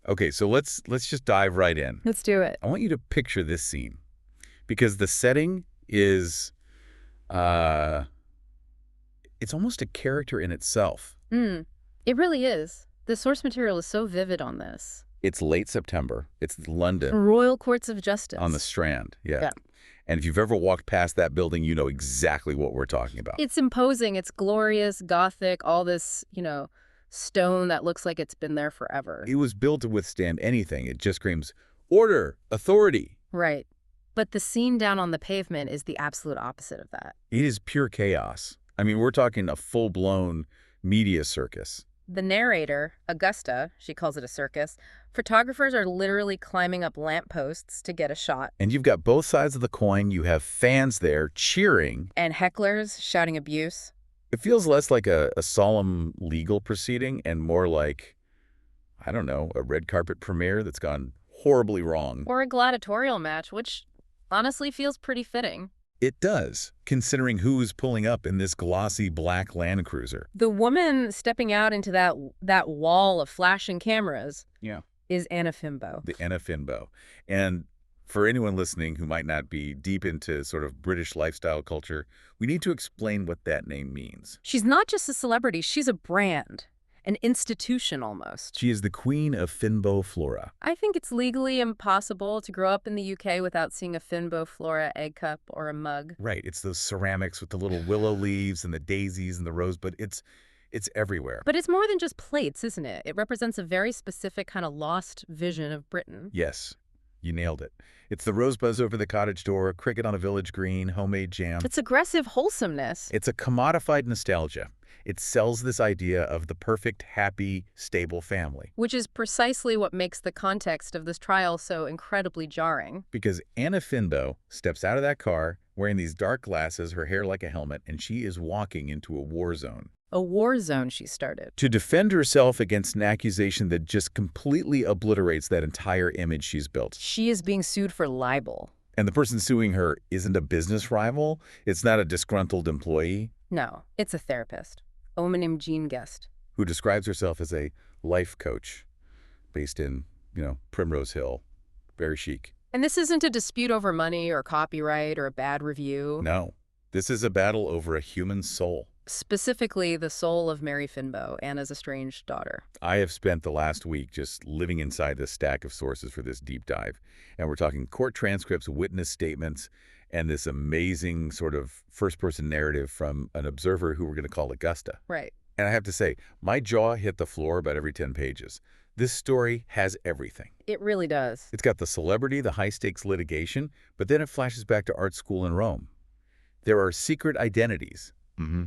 Okay, so let's just dive right in. Let's do it. I want you to picture this scene because the setting is uh it's almost a character in itself. Mm, it really is. The source material is so vivid on this. It's late September. It's London Royal Courts of on the Justice. Strand. Yeah. Yeah. And if you've ever walked past that building, you know exactly what we're talking about. It's imposing, it's glorious, gothic, all this, stone that looks like it's been there forever. It was built to withstand anything. It just screams, order, authority. Right. But the scene down on the pavement is the absolute opposite of that. It is pure chaos. I mean, we're talking a full-blown media circus. The narrator, Augusta, she calls it a circus, photographers are literally climbing up lampposts to get a shot. And you've got both sides of the coin. You have fans there cheering. And hecklers shouting abuse. It feels less like a solemn legal proceeding and more like, I don't know, a red carpet premiere that's gone horribly wrong. Or a gladiatorial match, which honestly feels pretty fitting. It does, considering who's pulling up in this glossy black Land Cruiser. The woman stepping out into that wall of flashing cameras is Anna Finbow. The Anna Finbow. And for anyone listening who might not be deep into sort of British lifestyle culture, we need to explain what that name means. She's not just a celebrity, she's a brand. An institution, almost. She is the queen of Finbow flora. I think it's legally impossible to grow up in the UK without seeing a Finbow flora egg cup or a mug. Right. It's those ceramics with the little willow leaves and the daisies and the rosebud. It's everywhere. But it's more than just plates, isn't it? It represents a very specific kind of lost vision of Britain. Yes, you nailed it. It's the rosebuds over the cottage door, cricket on a village green, homemade jam. It's aggressive wholesomeness. It's a commodified nostalgia. It sells this idea of the perfect, happy, stable family. Which is precisely what makes the context of this trial so incredibly jarring. Because Anna Finbow steps out of that car wearing these dark glasses, her hair like a helmet, and she is walking into a war zone. A war zone she started. To defend herself against an accusation that just completely obliterates that entire image she's built. She is being sued for libel. And the person suing her isn't a business rival. It's not a disgruntled employee. No, it's a therapist. A woman named Jean Guest. Who describes herself as a life coach based in, Primrose Hill. Very chic. And this isn't a dispute over money or copyright or a bad review. No. This is a battle over a human soul. Specifically, the soul of Mary Finbow, Anna's estranged daughter. I have spent the last week just living inside this stack of sources for this deep dive. And we're talking court transcripts, witness statements, and this amazing sort of first-person narrative from an observer who we're going to call Augusta. Right. And I have to say, my jaw hit the floor about every 10 pages. This story has everything. It really does. It's got the celebrity, the high-stakes litigation, but then it flashes back to art school in Rome. There are secret identities.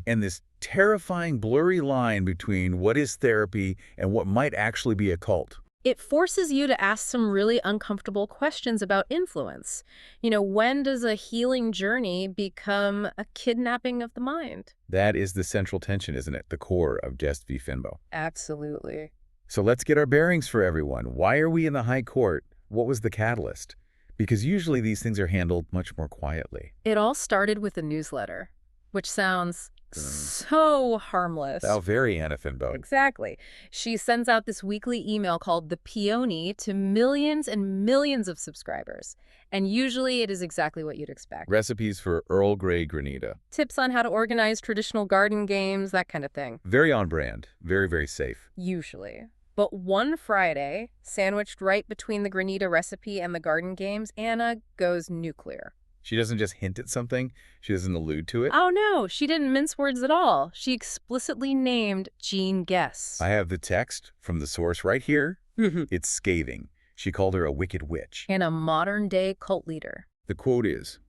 And this terrifying blurry line between what is therapy and what might actually be a cult. It forces you to ask some really uncomfortable questions about influence. When does a healing journey become a kidnapping of the mind? That is the central tension, isn't it? The core of Jest v. Finbow. Absolutely. So let's get our bearings for everyone. Why are we in the high court? What was the catalyst? Because usually these things are handled much more quietly. It all started with a newsletter, which sounds so harmless. How very Anna Finbow. Exactly. She sends out this weekly email called The Peony to millions and millions of subscribers. And usually it is exactly what you'd expect. Recipes for Earl Grey granita. Tips on how to organize traditional garden games, that kind of thing. Very on brand. Very, very safe. Usually. But one Friday, sandwiched right between the granita recipe and the garden games, Anna goes nuclear. She doesn't just hint at something. She doesn't allude to it. Oh, no. She didn't mince words at all. She explicitly named Jean Guest. I have the text from the source right here. It's scathing. She called her a wicked witch. And a modern-day cult leader. The quote is,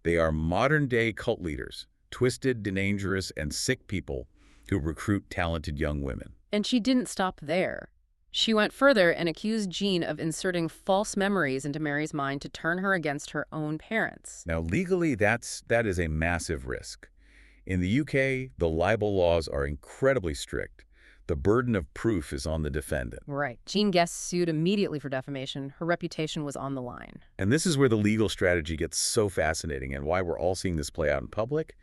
"They are modern-day cult leaders, twisted, dangerous, and sick people who recruit talented young women." And she didn't stop there. She went further and accused Jean of inserting false memories into Mary's mind to turn her against her own parents. Now, legally, that is a massive risk. In the UK, the libel laws are incredibly strict. The burden of proof is on the defendant. Right. Jean Guest sued immediately for defamation. Her reputation was on the line. And this is where the legal strategy gets so fascinating and why we're all seeing this play out in public.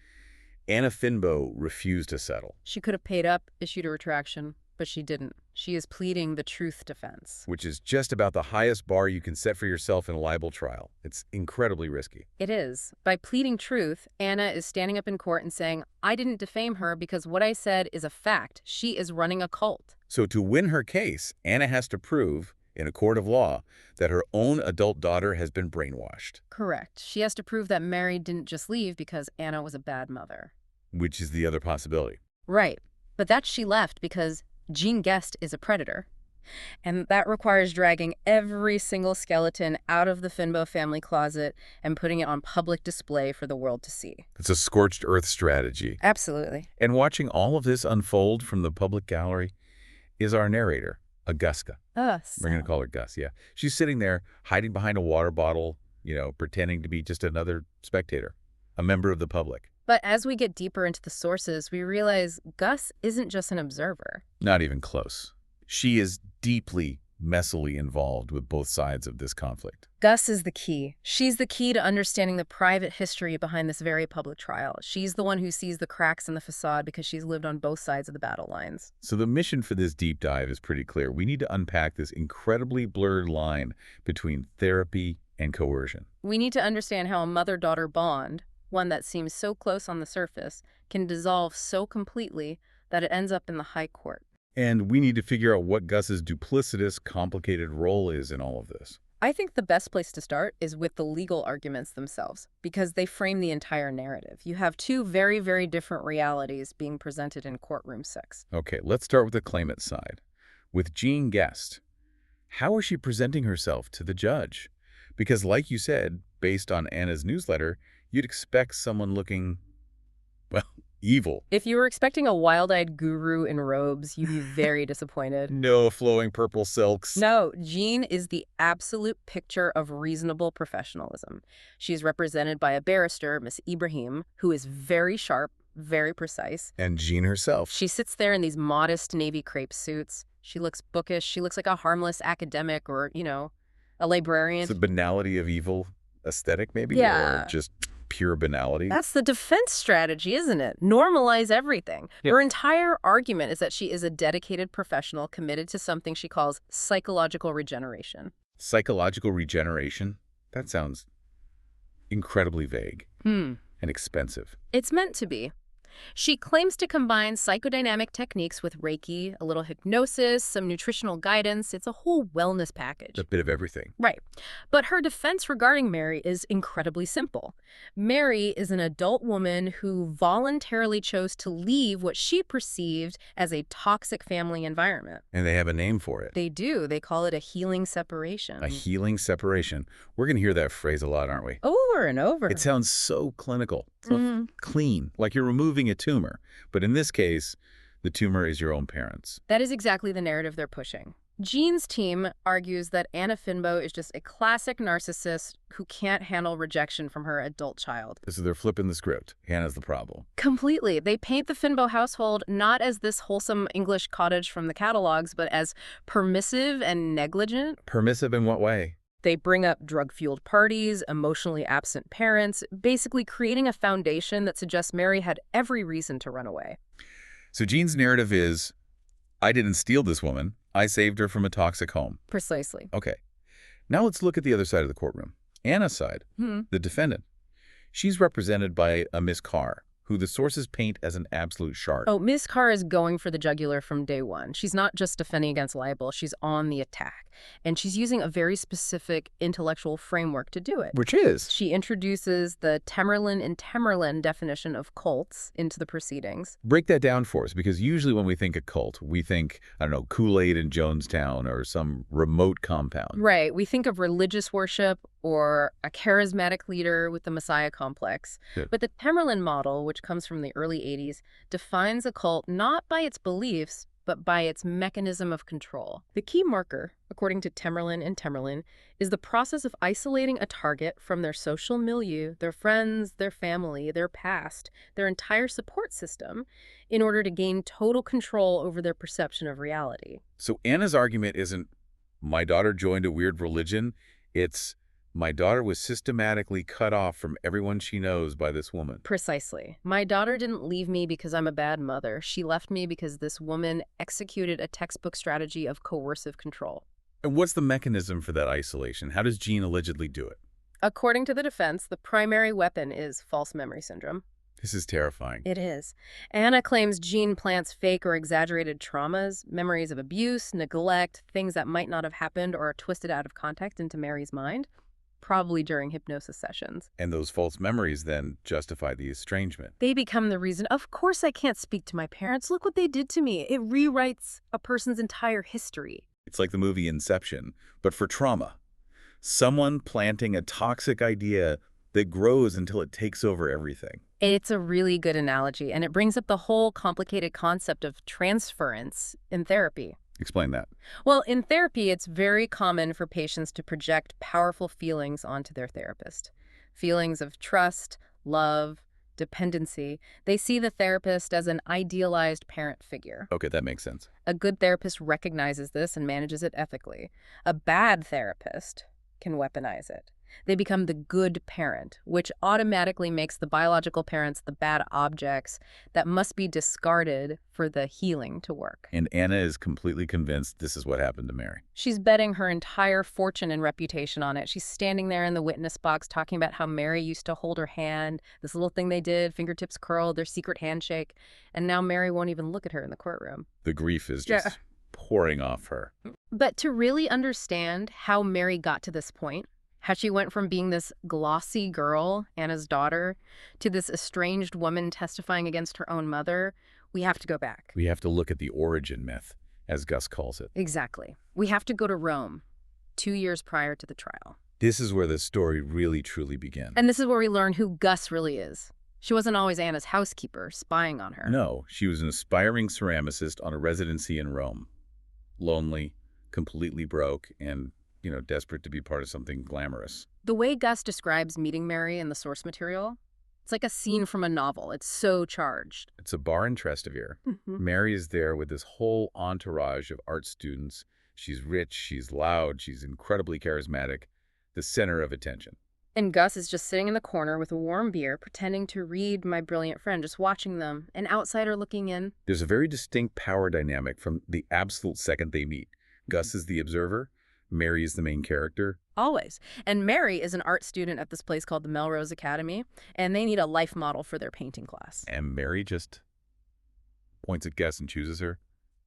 Anna Finbow refused to settle. She could have paid up, issued a retraction, but she didn't. She is pleading the truth defense. Which is just about the highest bar you can set for yourself in a libel trial. It's incredibly risky. It is. By pleading truth, Anna is standing up in court and saying, I didn't defame her because what I said is a fact. She is running a cult. So to win her case, Anna has to prove, in a court of law, that her own adult daughter has been brainwashed. Correct. She has to prove that Mary didn't just leave because Anna was a bad mother. Which is the other possibility. Right. But that she left because Jean Guest is a predator. And that requires dragging every single skeleton out of the Finbow family closet and putting it on public display for the world to see. It's a scorched earth strategy. Absolutely. And watching all of this unfold from the public gallery is our narrator, Augusta. We're going to call her Gus, yeah. She's sitting there, hiding behind a water bottle, pretending to be just another spectator, a member of the public. But as we get deeper into the sources, we realize Gus isn't just an observer. Not even close. She is deeply, messily involved with both sides of this conflict. Gus is the key. She's the key to understanding the private history behind this very public trial. She's the one who sees the cracks in the facade because she's lived on both sides of the battle lines. So the mission for this deep dive is pretty clear. We need to unpack this incredibly blurred line between therapy and coercion. We need to understand how a mother-daughter bond, one that seems so close on the surface, can dissolve so completely that it ends up in the high court. And we need to figure out what Gus's duplicitous, complicated role is in all of this. I think the best place to start is with the legal arguments themselves, because they frame the entire narrative. You have two very, very different realities being presented in Courtroom 6. Okay, let's start with the claimant side. With Jean Guest, how is she presenting herself to the judge? Because like you said, based on Anna's newsletter, you'd expect someone looking, well, evil. If you were expecting a wild-eyed guru in robes, you'd be very disappointed. No flowing purple silks. No, Jean is the absolute picture of reasonable professionalism. She's represented by a barrister, Miss Ibrahim, who is very sharp, very precise. And Jean herself. She sits there in these modest navy crepe suits. She looks bookish. She looks like a harmless academic or, a librarian. It's the banality of evil aesthetic, maybe? Yeah. Or just pure banality? That's the defense strategy, isn't it? Normalize everything. Yep. Her entire argument is that she is a dedicated professional committed to something she calls psychological regeneration. Psychological regeneration? That sounds incredibly vague and expensive. It's meant to be. She claims to combine psychodynamic techniques with Reiki, a little hypnosis, some nutritional guidance. It's a whole wellness package. A bit of everything. Right. But her defense regarding Mary is incredibly simple. Mary is an adult woman who voluntarily chose to leave what she perceived as a toxic family environment. And they have a name for it. They do. They call it a healing separation. A healing separation. We're going to hear that phrase a lot, aren't we? Over and over. It sounds so clinical, so clean, like you're removing a tumor. But in this case, the tumor is your own parents. That is exactly the narrative they're pushing. Jean's team argues that Anna Finbow is just a classic narcissist who can't handle rejection from her adult child. So they're flipping the script. Hannah's the problem. Completely. They paint the Finbow household not as this wholesome English cottage from the catalogs, but as permissive and negligent. Permissive in what way? They bring up drug-fueled parties, emotionally absent parents, basically creating a foundation that suggests Mary had every reason to run away. So Jean's narrative is, I didn't steal this woman. I saved her from a toxic home. Precisely. Okay. Now let's look at the other side of the courtroom. Anna's side, the defendant. She's represented by a Miss Carr, who the sources paint as an absolute shark. Oh, Miss Carr is going for the jugular from day one. She's not just defending against libel, she's on the attack. And she's using a very specific intellectual framework to do it. Which is? She introduces the Temerlin and Temerlin definition of cults into the proceedings. Break that down for us, because usually when we think a cult, we think, I don't know, Kool-Aid in Jonestown or some remote compound. Right. We think of religious worship or a charismatic leader with the Messiah complex. Good. But the Temerlin model, which comes from the early 80s, defines a cult not by its beliefs, but by its mechanism of control. The key marker, according to Temerlin and Temerlin, is the process of isolating a target from their social milieu, their friends, their family, their past, their entire support system, in order to gain total control over their perception of reality. So Anna's argument isn't, my daughter joined a weird religion. It's, My daughter was systematically cut off from everyone she knows by this woman. Precisely. My daughter didn't leave me because I'm a bad mother. She left me because this woman executed a textbook strategy of coercive control. And what's the mechanism for that isolation? How does Jean allegedly do it? According to the defense, the primary weapon is false memory syndrome. This is terrifying. It is. Anna claims Jean plants fake or exaggerated traumas, memories of abuse, neglect, things that might not have happened or are twisted out of context into Mary's mind, probably during hypnosis sessions. And those false memories then justify the estrangement. They become the reason, of course I can't speak to my parents. Look what they did to me. It rewrites a person's entire history. It's like the movie Inception, but for trauma. Someone planting a toxic idea that grows until it takes over everything. It's a really good analogy, and it brings up the whole complicated concept of transference in therapy. Explain that. Well, in therapy, it's very common for patients to project powerful feelings onto their therapist. Feelings of trust, love, dependency. They see the therapist as an idealized parent figure. Okay, that makes sense. A good therapist recognizes this and manages it ethically. A bad therapist can weaponize it. They become the good parent, which automatically makes the biological parents the bad objects that must be discarded for the healing to work. And Anna is completely convinced this is what happened to Mary. She's betting her entire fortune and reputation on it. She's standing there in the witness box talking about how Mary used to hold her hand, this little thing they did, fingertips curled, their secret handshake, and now Mary won't even look at her in the courtroom. The grief is just pouring off her. But to really understand how Mary got to this point, how she went from being this glossy girl, Anna's daughter, to this estranged woman testifying against her own mother, we have to go back. We have to look at the origin myth, as Gus calls it. Exactly. We have to go to Rome, 2 years prior to the trial. This is where the story really, truly begins. And this is where we learn who Gus really is. She wasn't always Anna's housekeeper, spying on her. No, she was an aspiring ceramicist on a residency in Rome. Lonely, completely broke, and desperate to be part of something glamorous. The way Gus describes meeting Mary in the source material, it's like a scene from a novel. It's so charged. It's a bar in Trastevere. Mary is there with this whole entourage of art students. She's rich, she's loud, she's incredibly charismatic, the center of attention. And Gus is just sitting in the corner with a warm beer, pretending to read My Brilliant Friend, just watching them, an outsider looking in. There's a very distinct power dynamic from the absolute second they meet. Gus is the observer. Mary is the main character. Always. And Mary is an art student at this place called the Melrose Academy, and they need a life model for their painting class. And Mary just points at Gus and chooses her.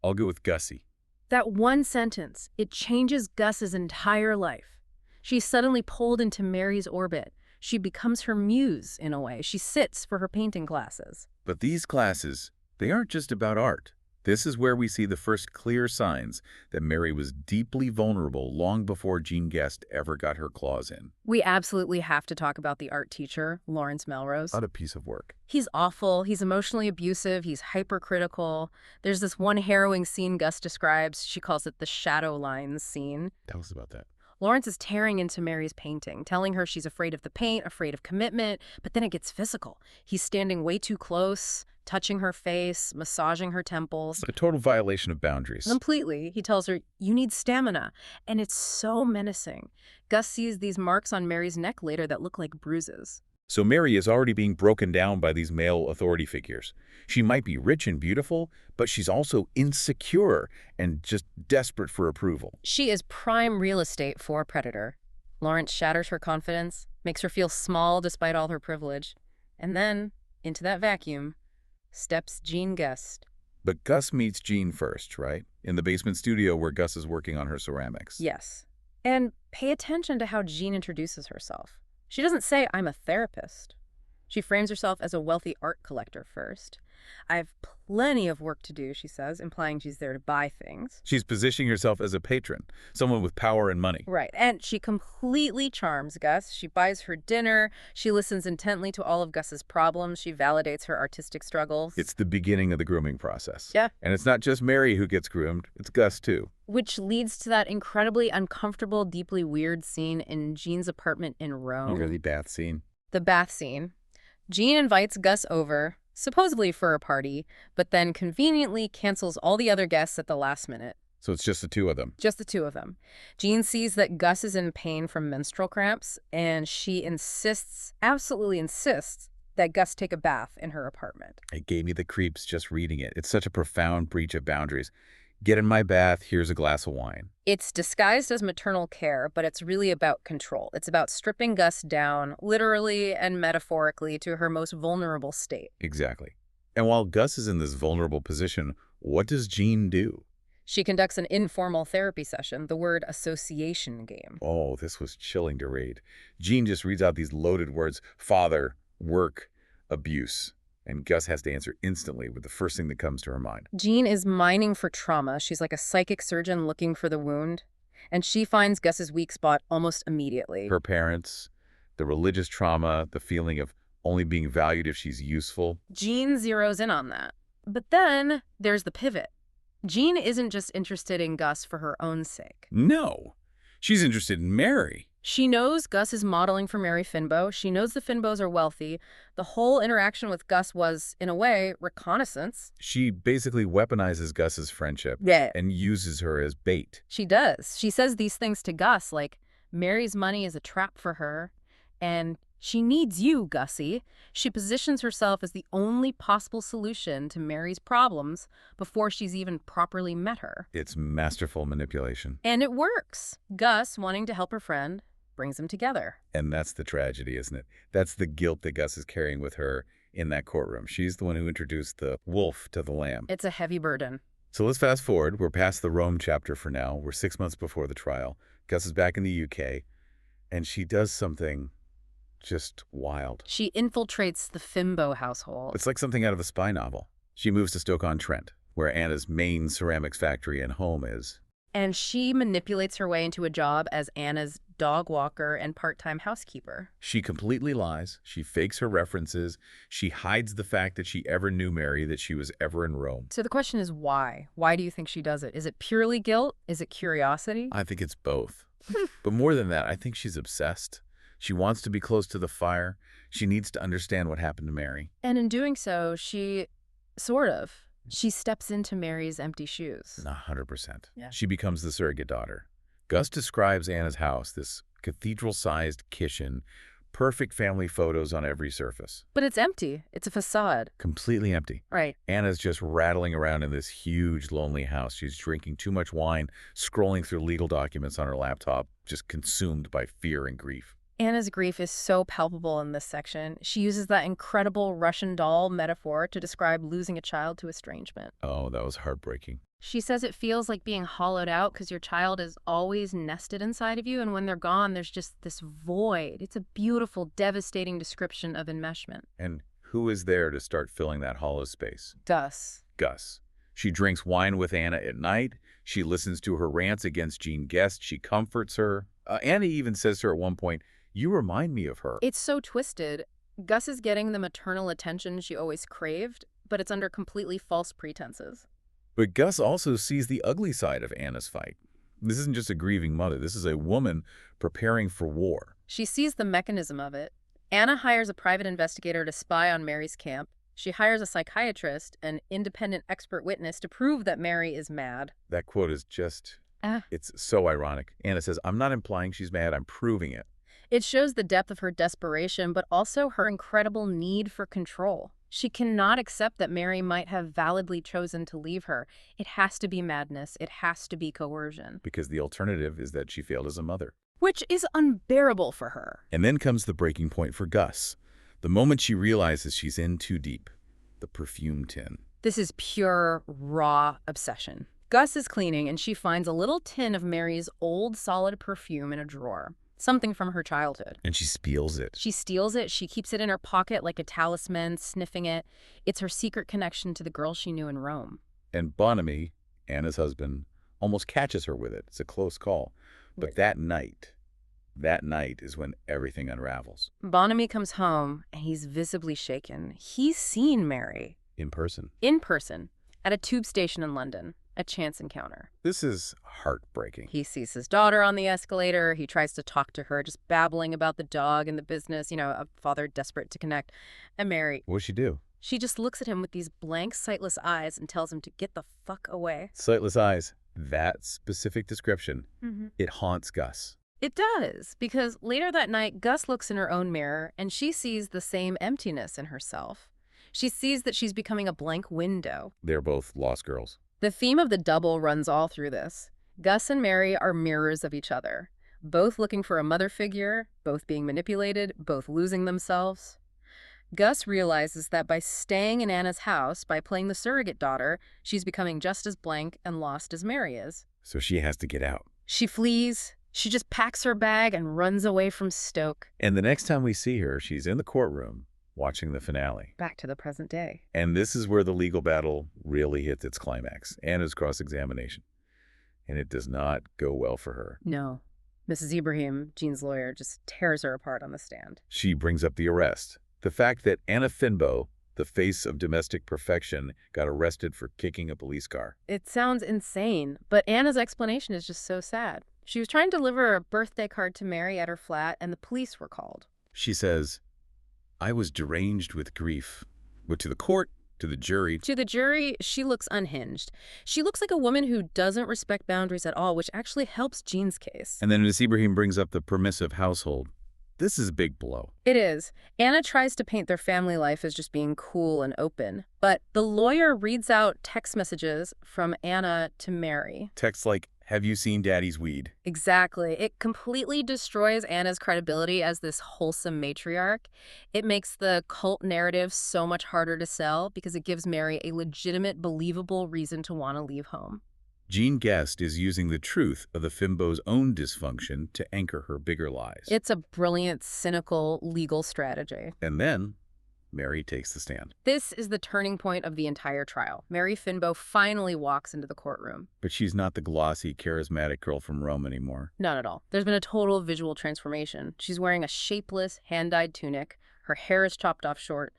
I'll go with Gussie. That one sentence, it changes Gus's entire life. She's suddenly pulled into Mary's orbit. She becomes her muse, in a way. She sits for her painting classes. But these classes, they aren't just about art. This is where we see the first clear signs that Mary was deeply vulnerable long before Jean Guest ever got her claws in. We absolutely have to talk about the art teacher, Lawrence Melrose. Not a piece of work. He's awful. He's emotionally abusive. He's hypercritical. There's this one harrowing scene Gus describes. She calls it the shadow lines scene. Tell us about that. Lawrence is tearing into Mary's painting, telling her she's afraid of the paint, afraid of commitment, but then it gets physical. He's standing way too close, touching her face, massaging her temples. It's a total violation of boundaries. Completely. He tells her, you need stamina. And it's so menacing. Gus sees these marks on Mary's neck later that look like bruises. So Mary is already being broken down by these male authority figures. She might be rich and beautiful, but she's also insecure and just desperate for approval. She is prime real estate for a predator. Lawrence shatters her confidence, makes her feel small despite all her privilege. And then, into that vacuum, steps Jean Guest. But Gus meets Jean first, right? In the basement studio where Gus is working on her ceramics. Yes. And pay attention to how Jean introduces herself. She doesn't say, I'm a therapist. She frames herself as a wealthy art collector first. I have plenty of work to do, she says, implying she's there to buy things. She's positioning herself as a patron, someone with power and money. Right, and she completely charms Gus. She buys her dinner. She listens intently to all of Gus's problems. She validates her artistic struggles. It's the beginning of the grooming process. Yeah. And it's not just Mary who gets groomed, it's Gus too. Which leads to that incredibly uncomfortable, deeply weird scene in Jean's apartment in Rome. Okay, the bath scene. The bath scene. Jean invites Gus over, supposedly for a party, but then conveniently cancels all the other guests at the last minute. So it's just the two of them. Just the two of them. Jean sees that Gus is in pain from menstrual cramps, and she insists, absolutely insists, that Gus take a bath in her apartment. It gave me the creeps just reading it. It's such a profound breach of boundaries. Get in my bath, here's a glass of wine. It's disguised as maternal care, but it's really about control. It's about stripping Gus down, literally and metaphorically, to her most vulnerable state. Exactly. And while Gus is in this vulnerable position, what does Jean do? She conducts an informal therapy session, the word association game. Oh, this was chilling to read. Jean just reads out these loaded words: father, work, abuse. And Gus has to answer instantly with the first thing that comes to her mind. Jean is mining for trauma. She's like a psychic surgeon looking for the wound. And she finds Gus's weak spot almost immediately. Her parents, the religious trauma, the feeling of only being valued if she's useful. Jean zeroes in on that. But then there's the pivot. Jean isn't just interested in Gus for her own sake. No. She's interested in Mary. She knows Gus is modeling for Mary Finbow. She knows the Finbows are wealthy. The whole interaction with Gus was, in a way, reconnaissance. She basically weaponizes Gus's friendship and uses her as bait. She does. She says these things to Gus, like, Mary's money is a trap for her, and she needs you, Gussie. She positions herself as the only possible solution to Mary's problems before she's even properly met her. It's masterful manipulation. And it works. Gus, wanting to help her friend, brings them together. And that's the tragedy, isn't it? That's the guilt that Gus is carrying with her in that courtroom. She's the one who introduced the wolf to the lamb. It's a heavy burden. So let's fast forward. We're past the Rome chapter for now. We're 6 months before the trial. Gus is back in the UK, and she does something just wild. She infiltrates the Finbow household. It's like something out of a spy novel. She moves to Stoke-on-Trent, where Anna's main ceramics factory and home is. And she manipulates her way into a job as Anna's dog walker and part-time housekeeper. She completely lies. She fakes her references. She hides the fact that she ever knew Mary, that she was ever in Rome. So the question is why? Why do you think she does it? Is it purely guilt? Is it curiosity? I think it's both. But more than that, I think she's obsessed. She wants to be close to the fire. She needs to understand what happened to Mary. And in doing so, she steps into Mary's empty shoes. 100%. Yeah. She becomes the surrogate daughter. Gus describes Anna's house, this cathedral-sized kitchen, perfect family photos on every surface. But it's empty. It's a facade. Completely empty. Right. Anna's just rattling around in this huge, lonely house. She's drinking too much wine, scrolling through legal documents on her laptop, just consumed by fear and grief. Anna's grief is so palpable in this section. She uses that incredible Russian doll metaphor to describe losing a child to estrangement. Oh, that was heartbreaking. She says it feels like being hollowed out because your child is always nested inside of you, and when they're gone, there's just this void. It's a beautiful, devastating description of enmeshment. And who is there to start filling that hollow space? Gus. Gus. She drinks wine with Anna at night. She listens to her rants against Jean Guest. She comforts her. Anna even says to her at one point, "You remind me of her." It's so twisted. Gus is getting the maternal attention she always craved, but it's under completely false pretenses. But Gus also sees the ugly side of Anna's fight. This isn't just a grieving mother. This is a woman preparing for war. She sees the mechanism of it. Anna hires a private investigator to spy on Mary's camp. She hires a psychiatrist, an independent expert witness, to prove that Mary is mad. That quote is just, it's so ironic. Anna says, "I'm not implying she's mad. I'm proving it." It shows the depth of her desperation, but also her incredible need for control. She cannot accept that Mary might have validly chosen to leave her. It has to be madness. It has to be coercion. Because the alternative is that she failed as a mother. Which is unbearable for her. And then comes the breaking point for Gus. The moment she realizes she's in too deep. The perfume tin. This is pure, raw obsession. Gus is cleaning, and she finds a little tin of Mary's old solid perfume in a drawer. Something from her childhood. And she steals it. She steals it. She keeps it in her pocket like a talisman, sniffing it. It's her secret connection to the girl she knew in Rome. And Bonamy, Anna's husband, almost catches her with it. It's a close call. But that night is when everything unravels. Bonamy comes home, and he's visibly shaken. He's seen Mary. In person. In person. At a tube station in London. A chance encounter. This is heartbreaking. He sees his daughter on the escalator. He tries to talk to her, just babbling about the dog and the business, a father desperate to connect. And Mary... What'd she do? She just looks at him with these blank, sightless eyes and tells him to get the fuck away. Sightless eyes. That specific description, it haunts Gus. It does, because later that night, Gus looks in her own mirror and she sees the same emptiness in herself. She sees that she's becoming a blank window. They're both lost girls. The theme of the double runs all through this. Gus and Mary are mirrors of each other, both looking for a mother figure, both being manipulated, both losing themselves. Gus realizes that by staying in Anna's house, by playing the surrogate daughter, she's becoming just as blank and lost as Mary is. So she has to get out. She flees. She just packs her bag and runs away from Stoke. And the next time we see her, she's in the courtroom watching the finale. Back to the present day. And this is where the legal battle really hits its climax, Anna's cross-examination. And it does not go well for her. No. Mrs. Ibrahim, Jean's lawyer, just tears her apart on the stand. She brings up the arrest. The fact that Anna Finbow, the face of domestic perfection, got arrested for kicking a police car. It sounds insane, but Anna's explanation is just so sad. She was trying to deliver a birthday card to Mary at her flat, and the police were called. She says, I was deranged with grief. But to the court, to the jury... To the jury, she looks unhinged. She looks like a woman who doesn't respect boundaries at all, which actually helps Jean's case. And then Miss Ibrahim brings up the permissive household. This is a big blow. It is. Anna tries to paint their family life as just being cool and open. But the lawyer reads out text messages from Anna to Mary. Texts like, have you seen Daddy's weed? Exactly. It completely destroys Anna's credibility as this wholesome matriarch. It makes the cult narrative so much harder to sell because it gives Mary a legitimate, believable reason to want to leave home. Jean Guest is using the truth of the Fimbow's own dysfunction to anchor her bigger lies. It's a brilliant, cynical, legal strategy. And then Mary takes the stand. This is the turning point of the entire trial. Mary Finbow finally walks into the courtroom. But she's not the glossy, charismatic girl from Rome anymore. Not at all. There's been a total visual transformation. She's wearing a shapeless, hand-dyed tunic. Her hair is chopped off short.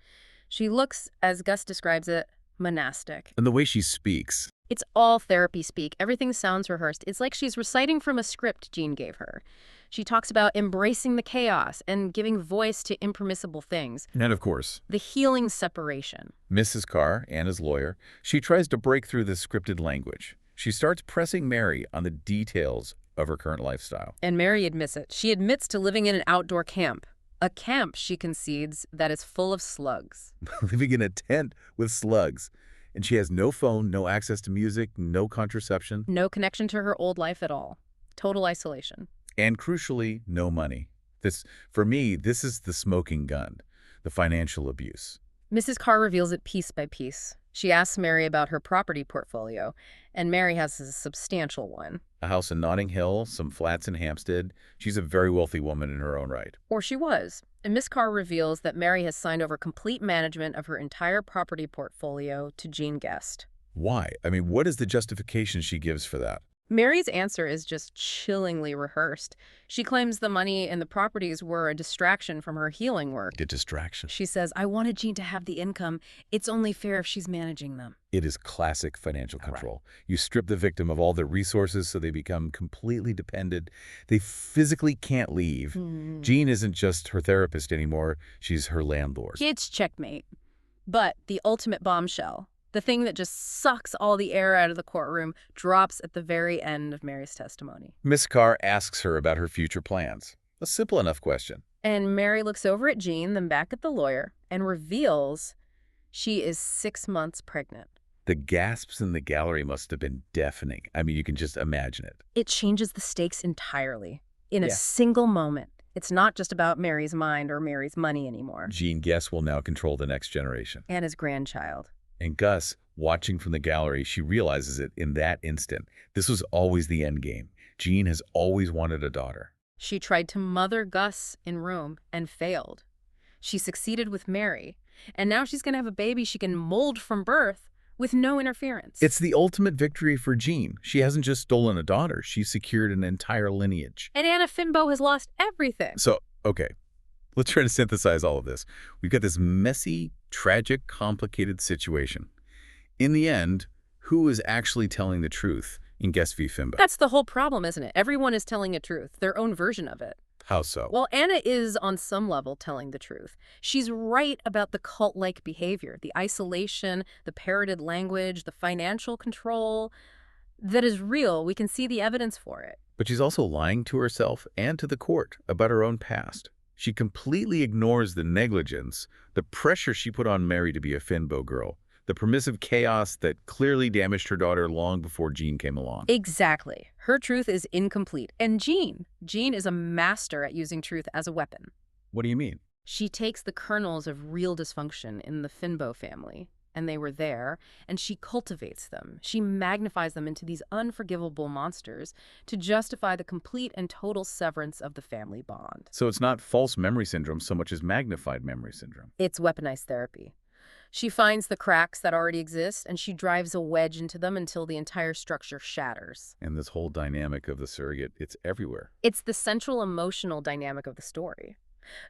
She looks, as Gus describes it, monastic. And the way she speaks... It's all therapy speak. Everything sounds rehearsed. It's like she's reciting from a script Jean gave her. She talks about embracing the chaos and giving voice to impermissible things. And of course, the healing separation. Mrs. Carr, Anna's lawyer, she tries to break through the scripted language. She starts pressing Mary on the details of her current lifestyle. And Mary admits it. She admits to living in an outdoor camp. A camp, she concedes, that is full of slugs. Living in a tent with slugs. And she has no phone, no access to music, no contraception. No connection to her old life at all. Total isolation. And crucially, no money. For me, this is the smoking gun, the financial abuse. Mrs. Carr reveals it piece by piece. She asks Mary about her property portfolio, and Mary has a substantial one. A house in Notting Hill, some flats in Hampstead. She's a very wealthy woman in her own right. Or she was. And Miss Carr reveals that Mary has signed over complete management of her entire property portfolio to Jean Guest. Why? I mean, what is the justification she gives for that? Mary's answer is just chillingly rehearsed. She claims the money and the properties were a distraction from her healing work. A distraction. She says, I wanted Jean to have the income. It's only fair if she's managing them. It is classic financial control. Right. You strip the victim of all their resources so they become completely dependent. They physically can't leave. Jean isn't just her therapist anymore. She's her landlord. It's checkmate. But the ultimate bombshell, the thing that just sucks all the air out of the courtroom, drops at the very end of Mary's testimony. Miss Carr asks her about her future plans. A simple enough question. And Mary looks over at Jean, then back at the lawyer, and reveals she is 6 months pregnant. The gasps in the gallery must have been deafening. I mean, you can just imagine it. It changes the stakes entirely. In a single moment. It's not just about Mary's mind or Mary's money anymore. Jean Guest will now control the next generation. Anna's grandchild. And Gus, watching from the gallery, she realizes it in that instant. This was always the end game. Jean has always wanted a daughter. She tried to mother Gus in Rome and failed. She succeeded with Mary. And now she's going to have a baby she can mold from birth with no interference. It's the ultimate victory for Jean. She hasn't just stolen a daughter. She's secured an entire lineage. And Anna Finbow has lost everything. So, okay. Let's try to synthesize all of this. We've got this messy, tragic, complicated situation. In the end, who is actually telling the truth in Guest v. Finbow? That's the whole problem, isn't it? Everyone is telling a truth, their own version of it. How so? Well, Anna is, on some level, telling the truth. She's right about the cult-like behavior, the isolation, the parroted language, the financial control. that is real. We can see the evidence for it. But she's also lying to herself and to the court about her own past. She completely ignores the negligence, the pressure she put on Mary to be a Finbow girl, the permissive chaos that clearly damaged her daughter long before Jean came along. Exactly. Her truth is incomplete. And Jean is a master at using truth as a weapon. What do you mean? She takes the kernels of real dysfunction in the Finbow family, and they were there, and she cultivates them. She magnifies them into these unforgivable monsters to justify the complete and total severance of the family bond. So it's not false memory syndrome so much as magnified memory syndrome. It's weaponized therapy. She finds the cracks that already exist, and she drives a wedge into them until the entire structure shatters. And this whole dynamic of the surrogate, it's everywhere. It's the central emotional dynamic of the story.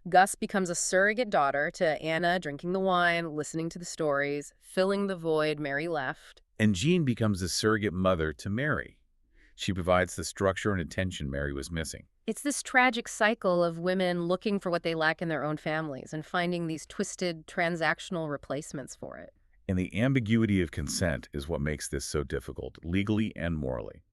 Gus becomes a surrogate daughter to Anna, drinking the wine, listening to the stories, filling the void Mary left. And Jean becomes a surrogate mother to Mary. She provides the structure and attention Mary was missing. It's this tragic cycle of women looking for what they lack in their own families and finding these twisted, transactional replacements for it. And the ambiguity of consent is what makes this so difficult, legally and morally.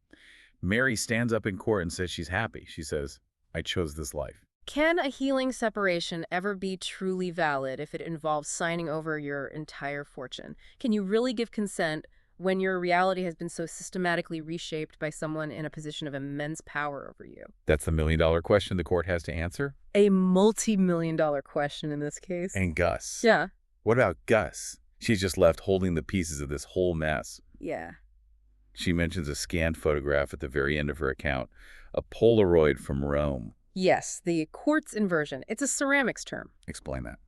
Mary stands up in court and says she's happy. She says, "I chose this life." Can a healing separation ever be truly valid if it involves signing over your entire fortune? Can you really give consent when your reality has been so systematically reshaped by someone in a position of immense power over you? That's the million-dollar question the court has to answer. A multi-million-dollar question in this case. And Gus. Yeah. What about Gus? She's just left holding the pieces of this whole mess. Yeah. She mentions a scanned photograph at the very end of her account, a Polaroid from Rome. Yes, the quartz inversion. It's a ceramics term. Explain that.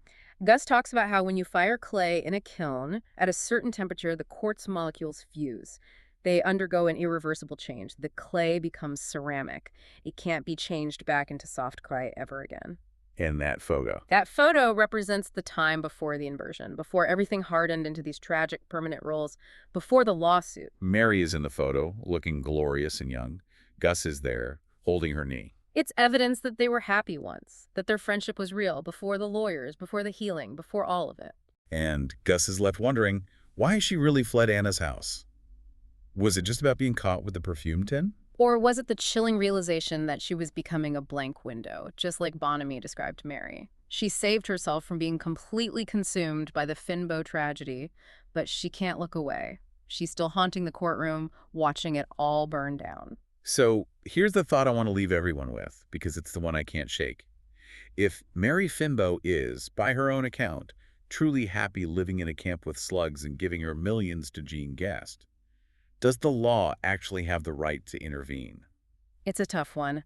Gus talks about how when you fire clay in a kiln, at a certain temperature, the quartz molecules fuse. They undergo an irreversible change. The clay becomes ceramic. It can't be changed back into soft clay ever again. And that photo. That photo represents the time before the inversion, before everything hardened into these tragic permanent roles, before the lawsuit. Mary is in the photo, looking glorious and young. Gus is there, holding her knee. It's evidence that they were happy once, that their friendship was real, before the lawyers, before the healing, before all of it. And Gus is left wondering, why she really fled Anna's house? Was it just about being caught with the perfume tin? Or was it the chilling realization that she was becoming a blank window, just like Bonamy described Mary? She saved herself from being completely consumed by the Finbow tragedy, but she can't look away. She's still haunting the courtroom, watching it all burn down. So here's the thought I want to leave everyone with, because it's the one I can't shake. If Mary Finbow is, by her own account, truly happy living in a camp with slugs and giving her millions to Jean Guest, does the law actually have the right to intervene? It's a tough one.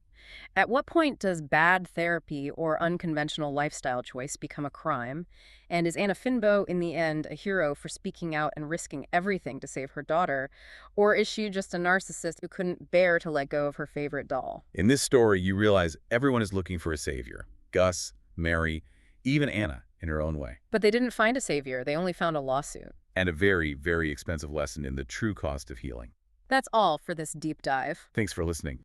At what point does bad therapy or unconventional lifestyle choice become a crime? And is Anna Finbow, in the end, a hero for speaking out and risking everything to save her daughter? Or is she just a narcissist who couldn't bear to let go of her favorite doll? In this story, you realize everyone is looking for a savior. Gus, Mary, even Anna, in her own way. But they didn't find a savior. They only found a lawsuit. And a very, very expensive lesson in the true cost of healing. That's all for this deep dive. Thanks for listening.